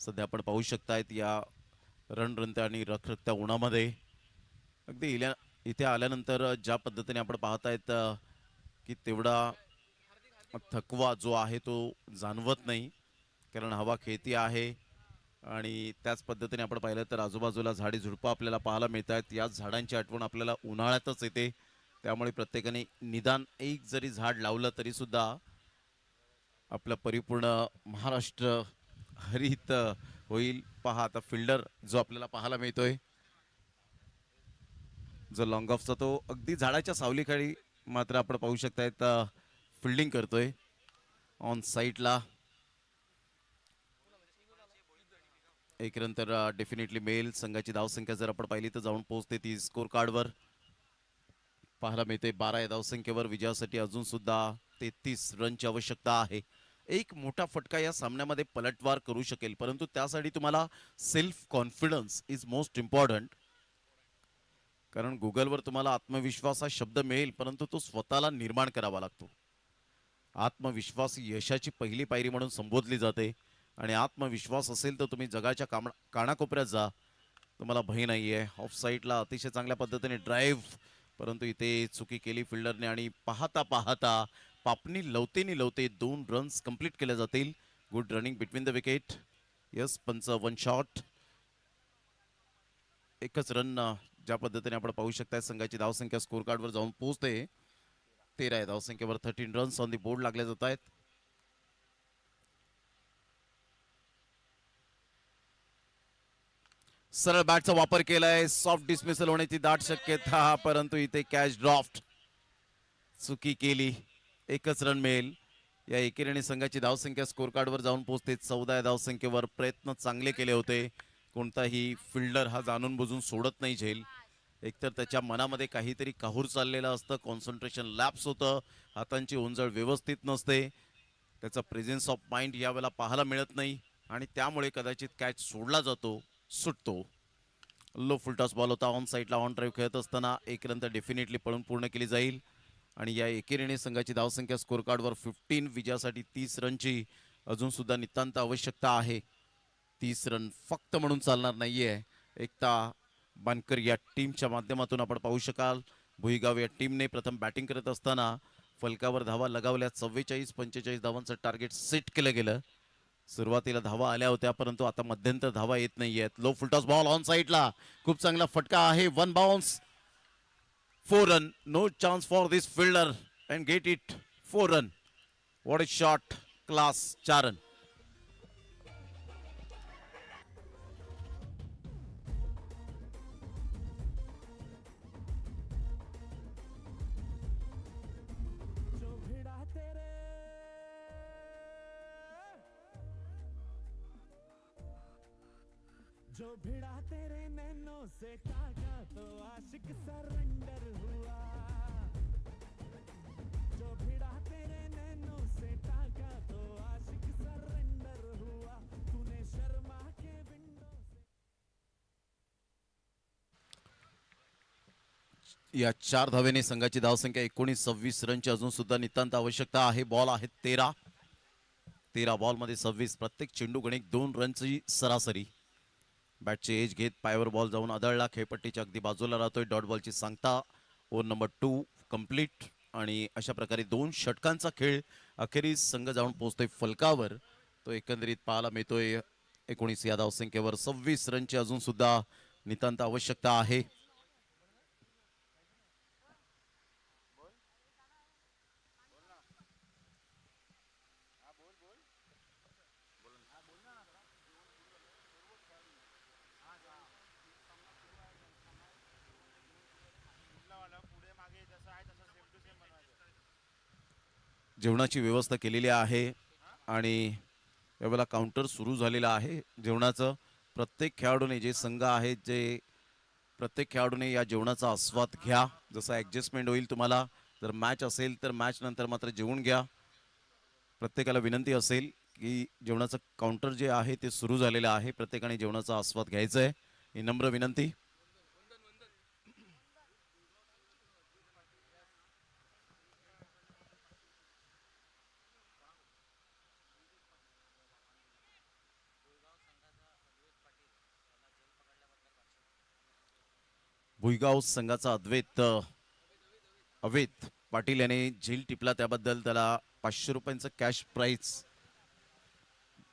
सध्या आपण पाहू शकतायत या रणरणत्या आणि रखरखत्या उन्हामध्ये. अगदी इथे आल्यानंतर ज्या पद्धतीने आपण पाहतायत की तेवढा थकवा जो आहे तो जाणवत नाही, कारण हवा खेळती आहे. आणि त्याच पद्धतीने आपण पाहिलं तर आजूबाजूला झाडी झुडपं आपल्याला पाहायला मिळत आहेत. याच झाडांची आठवण आपल्याला उन्हाळ्यातच येते. त्यामुळे प्रत्येकाने निदान एक जरी झाड लावलं तरी सुद्धा आपलं परिपूर्ण महाराष्ट्र हरित होईल. पहा आता फिल्डर जो आपल्याला पाहायला मिळतोय, जो लॉंग ऑफचा, तो अगदी झाडाच्या सावलीखाली मात्र आपण पाहू शकतायत फिल्डिंग करतोय ऑन साईडला. एक रन तर डेफिनेटली मिळेल. संघाची धावसंख्या जर आपण पाहिली तर जाऊन पोहोचते ती स्कोर कार्डवर पाहायला मिळते 12 या धावसंख्येवर. विजयासाठी अजून सुद्धा 33 रनची आवश्यकता आहे. एक मोठा फटका या सामन्यामध्ये पलटवार करू शकेल, परंतु त्यासाठी तुम्हाला self confidence is most important. कारण गुगलवर तुम्हाला आत्मविश्वास हा शब्द मिळेल, परंतु तो स्वतःला निर्माण करावा लागतो. आत्मविश्वास ही यशाची पहिली पायरी म्हणून संबोधली जाते आणि आत्मविश्वास असेल तर तुम्ही जगाच्या कानाकोपऱ्यात जा, तुम्हाला भय नाही आहे. ऑफ साईडला अतिशय चांगल्या पद्धतीने ड्राईव्ह, परंतु इथे चुकी केली फिल्डरने आणि पाहता पाहता पापणी लवते 2 रन्स कंप्लीट केले जातील. Good running between the wicket. Yes, पंच वन शॉट. एकच रन ज्या पद्धतीने आपण पाहू शकता. संघाची धावसंख्या स्कोर कार्डवर जाऊन पोहोचते 13 या धावसंख्येवर. 13 रन्स ऑन दी बोर्ड लागले जात आहेत. सरळ बॅटचा वापर केलाय. सॉफ्ट डिसमिसल होण्याची दाट शक्यता, परंतु इथे कॅच ड्रॉफ्ट. चुकी केली. एकच रन मिळेल. या एकेरीने संघाची धावसंख्या स्कोर कार्डवर जाऊन पोहोचते 14 या धावसंख्येवर. प्रयत्न चांगले केले होते. कोणताही फिल्डर हा जाणून बुजून सोडत नाही झेल. एकतर त्याच्या मनामध्ये काहीतरी काहूर चाललेलं असतं, कॉन्सन्ट्रेशन लॅप्स होतं, हातांची ओंजळ व्यवस्थित नसते, त्याचा प्रेझेन्स ऑफ माइंड यावेळेला पाहायला मिळत नाही आणि त्यामुळे कदाचित कॅच सोडला जातो, सुटतो. लो फुलटॉस बॉल होता. ऑन साईडला ऑन ड्राईव्ह खेळत असताना एक रन तर डेफिनेटली पळून पूर्ण केली जाईल. आणि या एकेरीने संघाची धावसंख्या स्कोर कार्डवर 15. विजयासाठी 30 रनची अजून सुद्धा नितांत आवश्यकता आहे. 30 रन फक्त म्हणून चालणार नाहीये. एकता बानकर या टीमच्या माध्यमातून आपण पाहू शकाल. भुईगाव या टीमने प्रथम बॅटिंग करत असताना फलकावर धावा लगावल्या. 44-45 धावांचं टार्गेट सेट केलं गेलं. सुरुवातीला धावा आल्या होत्या, परंतु आता मध्यंतर धावा येत नाहीयेत. लो फुलटॉस बॉल ऑन साईडला. खूप चांगला फटका आहे. 1 bounce. 4 run. No chance for this fielder and get it. 4 run. What a shot. Class. 4 run. जो भिड़ा तेरे नैनों से ताका तो आशिक सरेंडर हुआ. जो भिड़ा तेरे नैनों से ताका तो आशिक सरेंडर या 4 धावेने संघाची धावसंख्या 19-26 रनची अजून सुद्धा नितांत आवश्यकता आहे. बॉल आहेत 13 बॉलमध्ये 26. प्रत्येक चेंडू गणिक 2 रनची सरासरी. बॅटची एज घेत पायावर बॉल जाऊन आदळला, खेळपट्टीच्या अगदी बाजूला राहतोय. डॉट बॉलची सांगता. Over number 2 complete. आणि अशा प्रकारे 2 षटकांचा खेळ अखेरीस संघ जाऊन पोहोचतोय फलकावर. तो एकंदरीत पाहायला मिळतोय. 19 या धावसंख्येवर 26 रनची अजून सुद्धा नितांत आवश्यकता आहे. जेवणाची व्यवस्था केलेली आहे आणि यावेळेला काउंटर सुरू झालेला आहे जेवणाचं. प्रत्येक खेळाडूने जे संघ आहेत जे प्रत्येक खेळाडूने या जेवणाचा आस्वाद घ्या. जसं ॲडजस्टमेंट होईल तुम्हाला. जर मॅच असेल तर मॅच नंतर मात्र जेवून घ्या. प्रत्येकाला विनंती असेल की जेवणाचं काउंटर जे आहे ते सुरू झालेलं आहे. प्रत्येकाने जेवणाचा आस्वाद घ्यायचा आहे ही नम्र विनंती. भुईगाव संघाचा अवेत पाटील याने झील टिपला त्याबद्दल त्याला 500 रुपयांचं कॅश प्राइज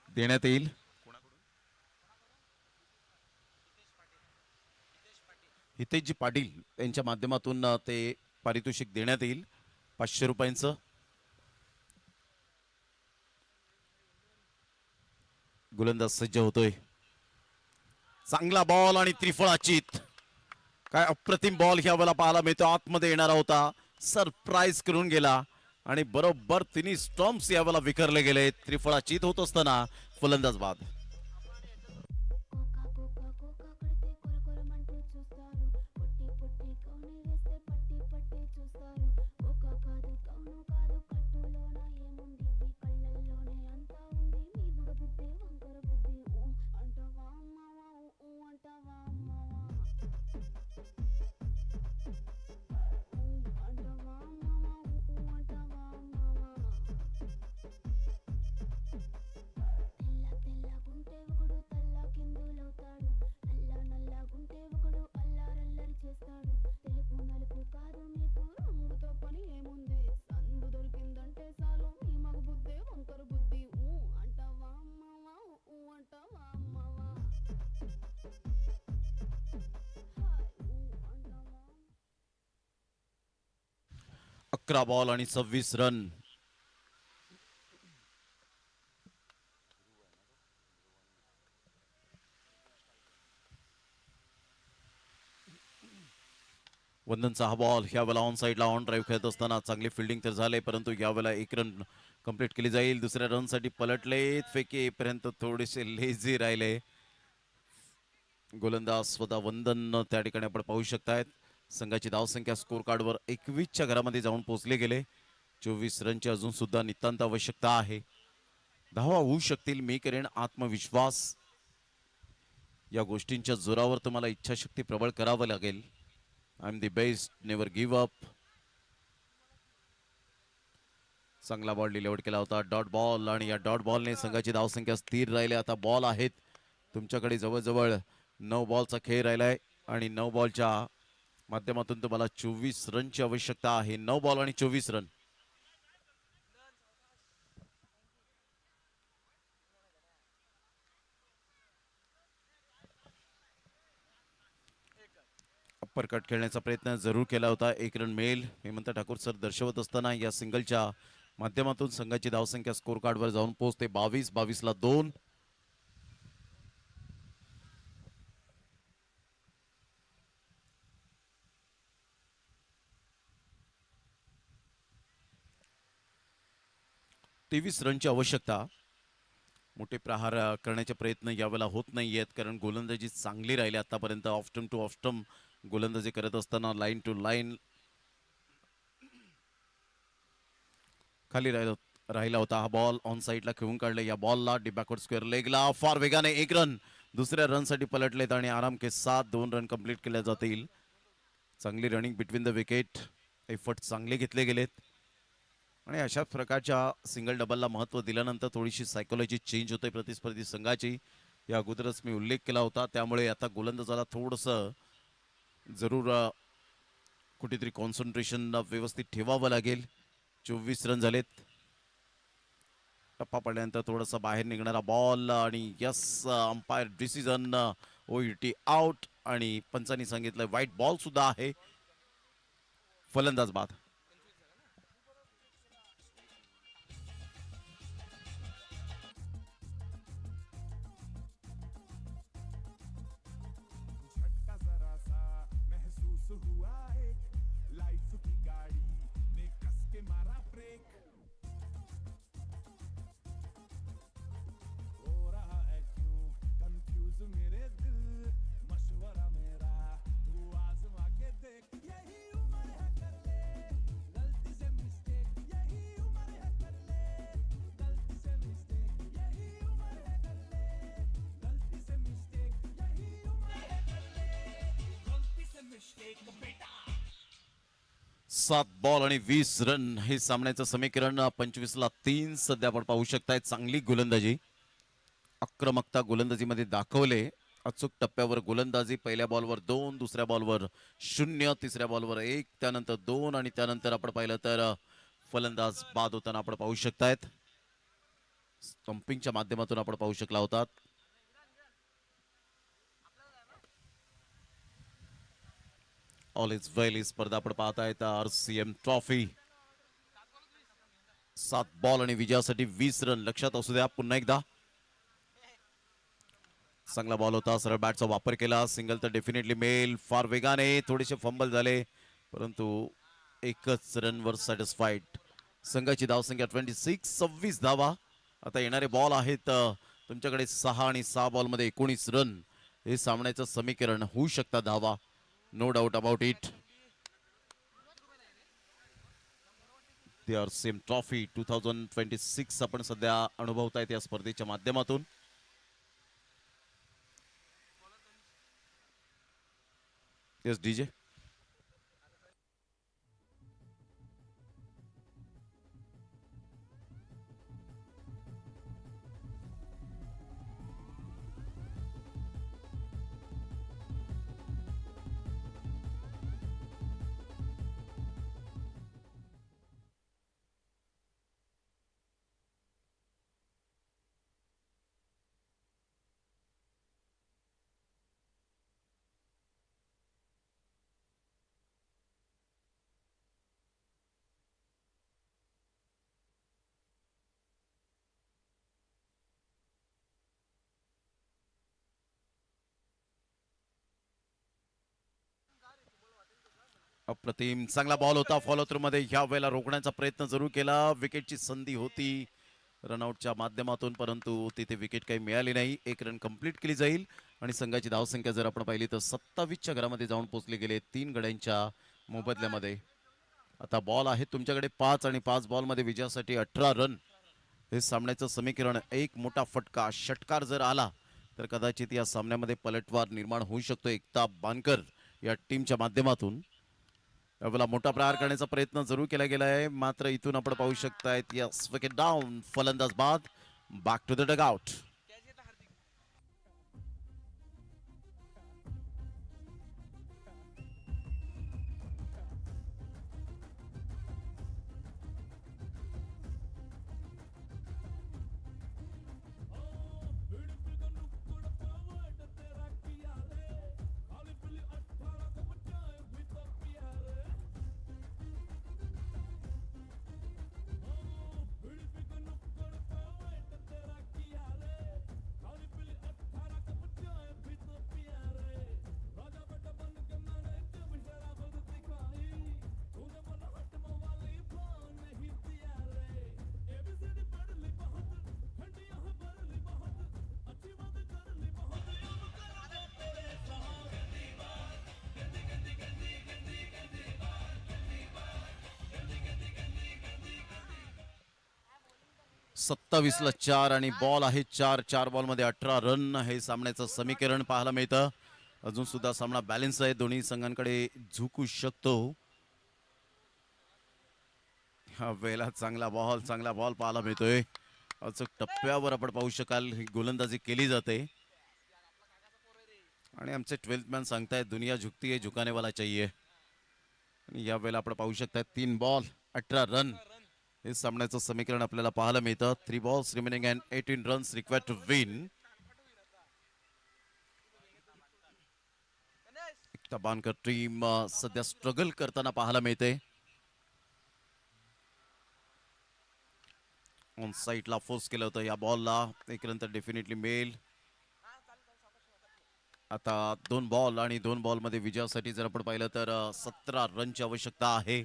देण्यात येईल. हितेशजी पाटील यांच्या माध्यमातून ते पारितोषिक देण्यात येईल 500 रुपयांचं. गोलंदाज सज्ज होतोय. चांगला बॉल आणि त्रिफळाचीत. काय अप्रतिम बॉल ह्या वेळेला पाहायला मिळतो. आतमध्ये येणारा होता, सरप्राईज करून गेला आणि बरोबर तिन्ही स्टॉम्प्स यावेळेला विखरले गेले. त्रिफळाचीत होत असताना फलंदाज बाद. बॉल आणि 26 रन. वंदनचा हा बॉल यावेळेला ऑन साइडला ऑन ड्राईव्ह खेळत असताना चांगली फिल्डिंग तर झाले, परंतु यावेळेला 1 रन कंप्लीट केली जाईल. दुसऱ्या रनसाठी पलटले. फेके पर्यंत थोडेसे लेझी राहिले. गोलंदाज स्वतः वंदन त्या ठिकाणी आपण पाहू शकतायत. संघाची धावसंख्या स्कोर कार्डवर 21च्या घरामध्ये जाऊन पोहोचले गेले. 24 रनची अजून सुद्धा नितांत आवश्यकता आहे. धावा होऊ शकतील, मी करेन आत्मविश्वास. या गोष्टींच्या जोरावर तुम्हाला इच्छाशक्ती प्रबळ करावं लागेल. I am the best, never give up. चांगला बॉल डिलिव्हर केला होता. डॉट बॉल आणि या डॉट बॉलने संघाची धावसंख्या स्थिर राहिली. आता बॉल आहेत तुमच्याकडे जवळजवळ 9 बॉलचा खेळ राहिलाय आणि 9 बॉलच्या माध्यमातून तुम्हाला 24 रनची आवश्यकता आहे. 9 बॉल आणि 24 रन. अप्पर कट खेळण्याचा प्रयत्न जरूर केला होता. 1 रन मिळेल हेमंत ठाकूर सर दर्शवत असताना या सिंगलच्या माध्यमातून संघाची धावसंख्या स्कोर कार्डवर जाऊन पोहोचते 22-22ला 2. तेवीस रनची आवश्यकता. मोठे प्रहार करण्याचे प्रयत्न यावेळेला होत नाहीयेत, कारण गोलंदाजी चांगली राहिली आतापर्यंत. ऑफ्टम टू ऑफ्टम गोलंदाजी करत असताना लाईन टू लाईन खाली राहिला होता. हा बॉल ऑन साईडला खेळून काढले. या बॉलला बॅकवर्ड स्क्वेअर लेगला फार वेगाने 1 रन. दुसऱ्या रनसाठी पलटलेत आणि आराम के साथ 2 रन कंप्लीट केले जातील. चांगली running between the wicket, effort चांगले घेतले गेलेत आणि अशा प्रकारच्या सिंगल डबलला महत्त्व दिल्यानंतर थोडीशी सायकोलॉजी चेंज होते प्रतिस्पर्धी संघाची. या अगोदरच मी उल्लेख केला होता. त्यामुळे आता गोलंदाजाला थोडंसं जरूर कुठेतरी कॉन्सन्ट्रेशन व्यवस्थित ठेवावं लागेल. 24 रन झालेत. टप्पा पडल्यानंतर थोडासा बाहेर निघणारा बॉल आणि yes umpire decision OET out आणि पंचांनी सांगितलं व्हाईट बॉल सुद्धा आहे. फलंदाज बाद. झटका जरा सा महसूस हुआ एक लाइफ की गाड़ी ने कस के मारा ब्रेक हो रहा है क्यों कंफ्यूज मेरे दिल मशवरा मेरा तू आजमा के देख यही उम्र है कर ले गलती से मिस्टेक यही उम्र है कर ले गलती से मिस्टेक यही उम्र है कर ले गलती से मिस्टेक यही उम्र है कर ले गलती से मिस्टेक बेटा. 7 बॉल आणि 20 रन हे सामन्याचं समीकरण. 25ला 3 सध्या आपण पाहू शकताय. चांगली गोलंदाजी, आक्रमकता गोलंदाजीमध्ये दाखवले. अचूक टप्प्यावर गोलंदाजी. पहिल्या बॉलवर 2, दुसऱ्या बॉलवर 0, तिसऱ्या बॉलवर 1, त्यानंतर 2 आणि त्यानंतर आपण पाहिलं तर फलंदाज बाद होताना आपण पाहू शकतायत. स्टंपिंगच्या माध्यमातून आपण पाहू शकला होता. ऑल इज वेल ही स्पर्धा आपण पाहतायत. RCM trophy. 7 बॉल आणि विजयासाठी 20 रन. लक्षात असू द्या पुन्हा एकदा. चांगला बॉल होता. सरळ बॅटचा वापर केला. सिंगल तर डेफिनेटली मेल. फार वेगाने थोडेसे फंबल झाले परंतु एकच रनवर सॅटिस्फाईड. संघाची धावसंख्या 26. 26 धावा. आता येणारे बॉल आहेत तुमच्याकडे 6 आणि 6 बॉलमध्ये 19 रन. हे सामन्याचं समीकरण होऊ शकता धावा. No doubt about it. The RCM trophy 2026 आपण सध्या अनुभवतायत या स्पर्धेच्या माध्यमातून. Yes DJ. अप्रतिम चांगला बॉल होता. फॉलो थ्रू मध्ये ह्या वेळेला रोखण्याचा प्रयत्न जरूर केला. विकेटची संधी होती रनआउटच्या माध्यमातून परंतु तिथे विकेट काही मिळाली नाही. 1 रन कंप्लीट केली जाईल आणि संघाची धावसंख्या जर आपण पाहिली तर 27च्या घरामध्ये जाऊन पोहोचले गेले 3 गड्यांच्या मोबदल्यामध्ये. आता बॉल आहेत तुमच्याकडे 5 आणि 5 बॉलमध्ये विजयासाठी 18 रन. हे सामन्याचं समीकरण. एक मोठा फटका षटकार जर आला तर कदाचित या सामन्यामध्ये पलटवार निर्माण होऊ शकतो. एकता बानकर या टीमच्या माध्यमातून यावेळेला मोठा प्रहार करण्याचा प्रयत्न जरूर केला गेला आहे मात्र इथून आपण पाहू शकतायत यस विकेट डाऊन. फलंदाज बाद. Back to the dugout. सत्तावीसला 4 आणि बॉल आहे 4. 4 बॉलमध्ये 18 रन हे सामन्याचं समीकरण पाहायला मिळतं. अजून सुद्धा सामना बॅलन्स आहे, दोन्ही संघांकडे झुकू शकतो. हा वेळेला चांगला बॉल पाहायला मिळतोय. अचूक टप्प्यावर आपण पाहू शकाल ही गोलंदाजी केली जाते आणि आमचे 12th मॅन सांगतायत दुनिया झुकती है, झुकाने वाला चाहिए. आणि या वेळेला आपण पाहू शकता 3 बॉल 18 रन हे सामन्याचं समीकरण आपल्याला पाहायला मिळतं. 3 balls remaining and 18 runs required to win. Tabankar team सध्या स्ट्रगल करताना पाहायला मिळते. ऑन साईडला फोर्स केलं होतं या बॉलला, एक रन तर डेफिनेटली मिळेल. आता 2 बॉल आणि 2 बॉलमध्ये विजयासाठी जर आपण पाहिलं तर 17 रनची आवश्यकता आहे.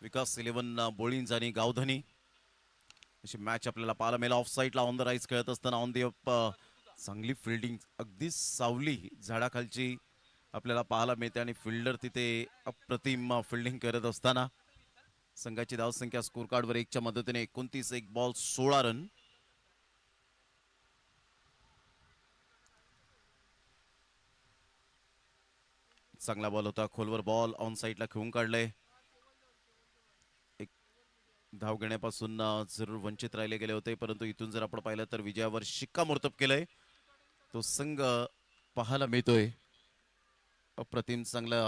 विकास 11 बोळींज आणि गावधनी अशी मॅच आपल्याला पाहायला मिळेल. ऑफ साईडला ऑन द राईज खेळत असताना ऑन दी अप चांगली फिल्डिंग, अगदी सावली झाडाखालची आपल्याला पाहायला मिळते आणि फिल्डर तिथे अप्रतिम फिल्डिंग करत असताना संघाची धावसंख्या स्कोर कार्डवर 1च्या मदतीने 29, 1 बॉल 16 रन. चांगला बॉल होता, खोलवर बॉल ऑन साईडला खेळून काढलंय. एक धाव घेण्यापासून जरूर वंचित राहिले गेले होते, परंतु इथून जर आपण पाहिलं तर विजयावर शिक्कामोर्तब केलंय. तो संघ पाहायला मिळतोय. अप्रतिम चांगला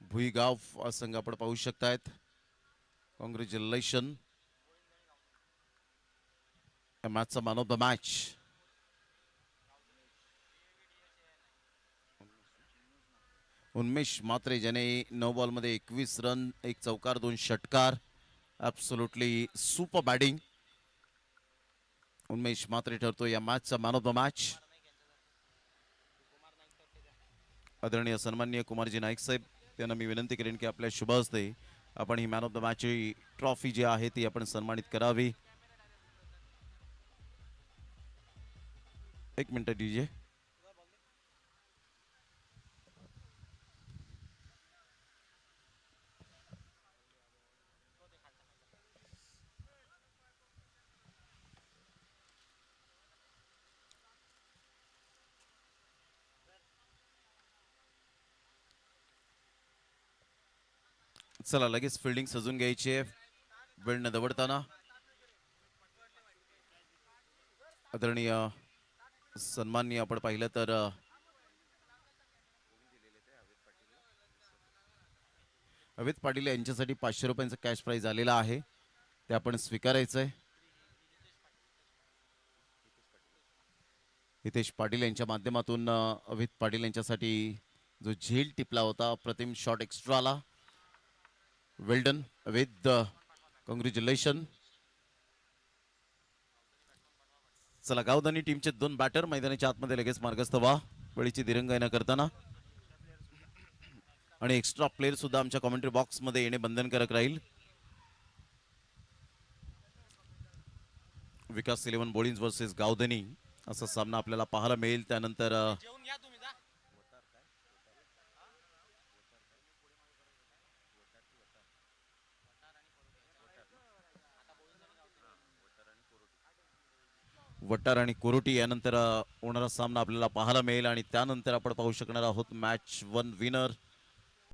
भुईगाव संघ आपण पाहू शकतायत. कॉंग्रॅच्युलेशन. मॅचचा man of the match Unmesh Mhatre, ज्याने 9 बॉलमध्ये 21 रन, 1 चौकार, 2 षटकार. Absolutely super batting. Unmesh Mhatre ठरतो या मॅचचा मॅन ऑफ द मॅच. आदरणीय सन्माननीय कुमारजी नाईक साहेब त्यांना मी विनंती करेन की आपल्या शुभ हस्ते आपण ही man of the match trophy जी आहे ती आपण सन्मानित करावी. 1 मिनिट डीजे. चला लगेच फिल्डिंग सजून घ्यायची आहे वेळ न दवडताना. आदरणीय सन्माननीय आपण पाहिलं तर अमित पाटील यांच्यासाठी 500 रुपयांचं कॅश प्राइज आलेला आहे, ते आपण स्वीकारायचंय. हितेश पाटील यांच्या माध्यमातून अमित पाटील यांच्यासाठी जो झेल टिपला होता प्रतिम शॉट एक्स्ट्राला. Well done with congratulation. चला गावधानी टीमचे 2 बॅटर मैदानाच्या आतमध्ये लगेच मार्गस्थ व्हा वेळीची दिरंगाई न करताना. आणि एक्स्ट्रा प्लेयर सुद्धा आमच्या कॉमेंट्री बॉक्स मध्ये येणे बंधनकारक राहील. विकास 11 बोळींज वर्सेस गावधनी असा सामना आपल्याला पाहायला मिळेल. त्यानंतर वटार आणि कोरोटी यानंतर होणारा सामना आपल्याला पाहायला मिळेल. आणि त्यानंतर आपण पाहू शकणार आहोत मॅच 1 विनर